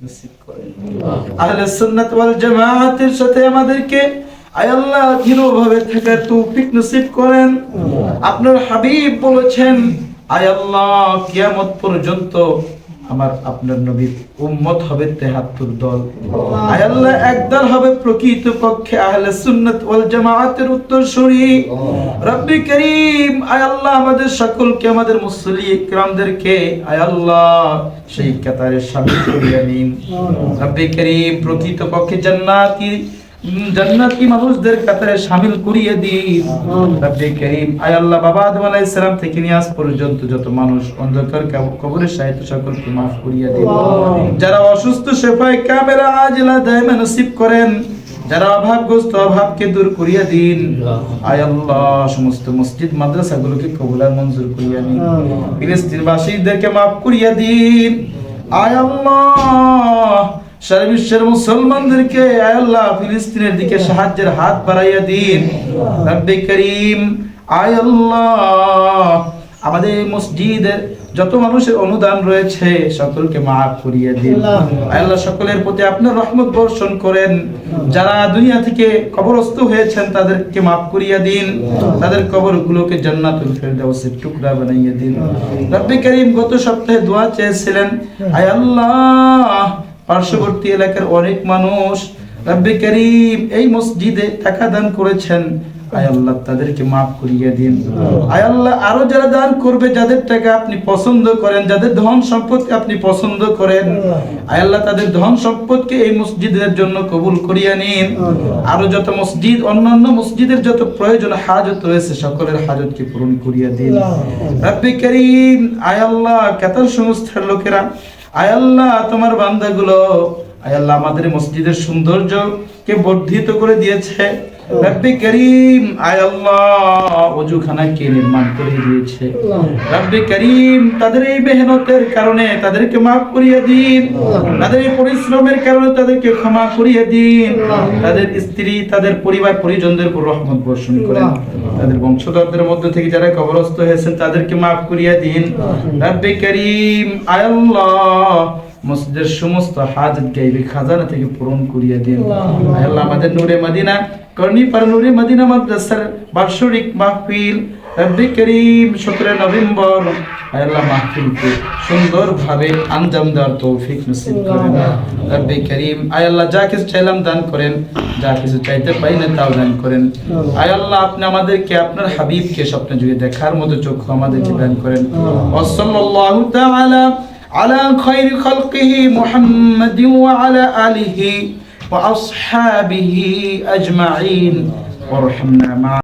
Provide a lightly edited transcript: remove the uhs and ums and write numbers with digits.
নসিব করেন। আহলে সুন্নাত ওয়াল জামাআতের সাথে আমাদেরকে আয় আল্লাহ দৃঢ়ভাবে থাকার তৌফিক নসিব করেন। আপনার হাবিব বলেছেন আয় আল্লাহ কিয়ামত পর্যন্ত আমার আপনার নবীর উম্মত হবে ৭৩ দল। আয় আল্লাহ একদল হবে প্রকৃত পক্ষে আহলে সুন্নাত ওয়াল জামাআতের উত্তরসূরি। রব্বি করিম আয় আল্লাহ আমাদের সকলকে আমাদের মুসল্লি ইকরামদেরকে আয় আল্লাহ সেই কাতারে শামিল করিয়ে নিন। রব্বি করিম প্রকৃত পক্ষে জান্নাতি মানুষদের কাতারে শামিল করিয়ে দিন। রব্বি করিম আয় আল্লাহ বাবা আদম আলাইহিস সালাম থেকে নিয়ে আজ পর্যন্ত যত মানুষ অন্ধকার কবরে শায়িত সকলকে maaf করিয়ে দিন। যারা অসুস্থ শিফায়ে কামিলা আজিলা দায়মা নসিব করেন, যারা অভাবগ্রস্ত অভাবকে দূর করিয়ে দিন। আয় আল্লাহ সমস্ত মসজিদ মাদ্রাসাগুলোকে কবুল আর মঞ্জুর করিয়ে দিন। ফিলিস্তিনবাসীদেরকে maaf করিয়ে দিন। আয় আল্লাহ সারা বিশ্বের মুসলমানদেরকে আয় আল্লাহ ফিলিস্তিনের দিকে সাহায্যের হাত বাড়াইয়া দিন। রব্বি করিম আয় আল্লাহ আমাদের মসজিদের যত মানুষের অনুদান রয়েছে সকলকে maaf করিয়ে দিন। আয় আল্লাহ সকলের প্রতি আপনার রহমত বর্ষণ করেন। যারা দুনিয়া থেকে কবরস্থ হয়েছেন তাদেরকে maaf করিয়ে দিন। তাদের কবরগুলোকে জান্নাতুল ফেরদাউসের টুকরা বানিয়ে দিন। রব্বি করিম গত সপ্তাহে দোয়া চেয়েছিলেন আয় আল্লাহ পার্শ্ববর্তী এলাকার অনেক মানুষ রব্বি করিম এই মসজিদে টাকা দান করেছেন, আয় আল্লাহ তাদেরকে maaf করিয়ে দিন। আয় আল্লাহ আরো যারা দান করবে, যাদের টাকা আপনি পছন্দ করেন, যাদের ধন সম্পদকে আপনি পছন্দ করেন, আয় আল্লাহ তাদের ধন সম্পদকে এই মসজিদের জন্য কবুল করিয়ে নিন। আরো যত মসজিদ অন্যান্য মসজিদের যত প্রয়োজন হাজত রয়েছে সকলের হাজতকে পূরণ করিয়ে দিন। রব্বি করিম আয় আল্লাহ কাতার সংস্থার লোকেরা আয় আল্লাহ তোমার বান্দাগুলো আয় আল্লাহ আমাদের মসজিদের সৌন্দর্যকে বর্ধিত করে দিয়েছে। রব্বি করিম আয় আল্লাহ ওযুখানাকে নির্মাণ করে দিয়েছে। রব্বি করিম তাদের এই মেহনতের কারণে তাদেরকে maaf করিয়ে দিন। তাদের এই পরিশ্রমের কারণে তাদেরকে ক্ষমা করিয়ে দিন। তাদের স্ত্রী তাদের পরিবার পরিজনদের উপর রহমত বর্ষণ করেন। তাদের বংশধরদের মধ্যে থেকে যারা কবরস্থ হয়েছেন তাদেরকে maaf করিয়ে দিন। রব্বি করিম আয় আল্লাহ মসজিদের সমস্ত হাজত গায়বী খাজানা থেকে পূরণ করিয়ে দিন। আয় আল্লাহ আমাদের নূরে মদিনা কর্ণীপাড়া নূরে মদিনা মাদ্রাসার বার্ষিক মাহফিল রব্বি করিম 17 নভেম্বর আয় আল্লাহ মাহফিলকে সুন্দরভাবে আঞ্জাম দেওয়ার তৌফিক নসিব করেন। রব্বি করিম আয় আল্লাহ যা কিছু চাইলাম দান করেন, যা কিছু চাইতে পাই না তাও দান করেন। আয় আল্লাহ আপনি আমাদেরকে আপনার হাবিবকে স্বপ্নে যুগে দেখার মতো চক্ষু আমাদেরকে দান করেন। ওয়াসাল্লাল্লাহু তাআলা على خير خلقه محمد وعلى آله وأصحابه أجمعين وارحمنا معه